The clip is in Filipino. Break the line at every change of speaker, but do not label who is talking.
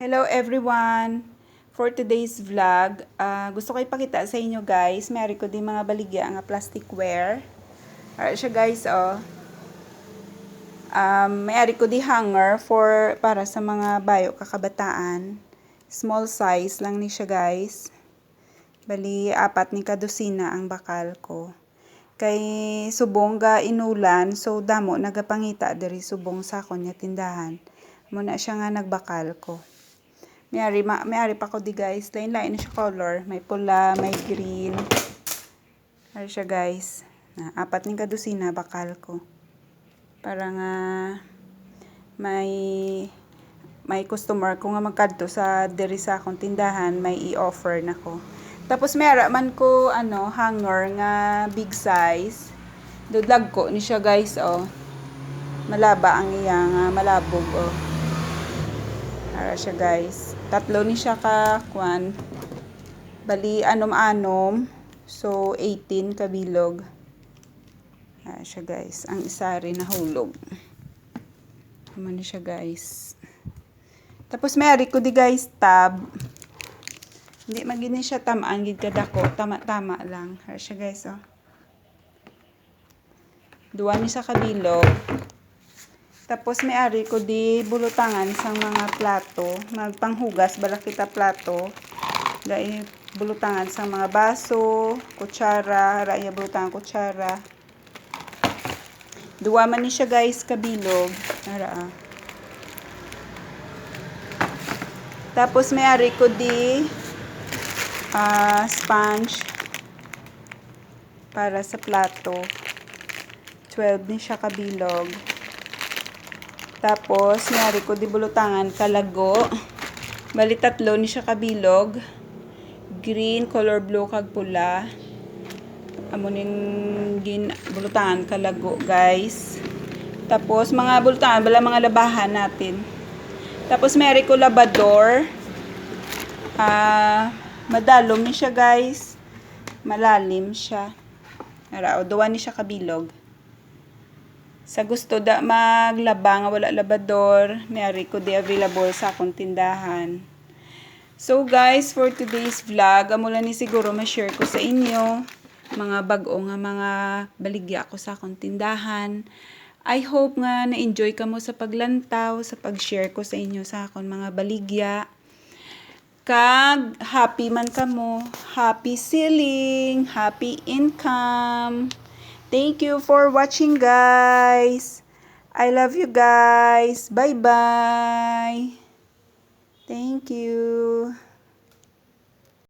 Hello everyone! For today's vlog, gusto ko ipakita sa inyo guys, mayroon ko din mga baligya nga plasticware. Para siya guys, oh. Mayroon ko di hanger para sa mga bayo kakabataan. Small size lang ni siya guys. Bali, 4 ni kadusina ang bakal ko. Kay subong ga inulan, so damo nagapangita diri subong sa akon nga tindahan. Muna siya nga nagbakal ko. May-ari pa ko di guys. Lain-lain na siya color. May pula, may green. Ano siya guys. 4 ning kadusina bakal ko. Para nga may customer ko nga magkadto sa diri sa akong tindahan, may i-offer nako. Tapos mayara man ko hanger nga big size. Dudlag ko ni siya guys, oh. Malaba ang iyang malabog, oh. Para siya guys. 3 ni siya ka kwan. Bali anom-anom. So 18 kabilog. Siya guys. Ang isa rin nahulog. Naman ni siya guys. Tapos mayari ko di guys tab. Hindi magini siya tamaan gid kadako. Tama-tama lang. Siya guys, oh. 2 ni sa kabilog. Tapos may-ari ko di bulutangan sang mga plato. Magpanghugas bala kita plato. Dahil bulutangan sang mga baso, kutsara, raya bulutangan kutsara. 2 man ni siya guys kabilog. Ara. Tapos may-ari ko di sponge para sa plato. 12 ni siya kabilog. Tapos, mayari ko di bulutangan kalago. Bali 3 ni siya kabilog. Green, color blue, kag pula. Amunin bulutangan kalago, guys. Tapos, mga bulutangan, bala mga labahan natin. Tapos, mayari ko labador. Madalom ni siya, guys. Malalim siya. 2 ni siya kabilog. Sa gusto da maglaba nga wala labador, mayari ko di available sa akong tindahan. So guys, for today's vlog, amo lang ni siguro ma-share ko sa inyo mga bag-o nga mga baligya ko sa akong tindahan. I hope nga na-enjoy ka mo sa paglantaw, sa pag-share ko sa inyo sa akong mga baligya. Kag happy man ka mo, happy selling, happy income. Thank you for watching guys. I love you guys. Bye-bye. Thank you.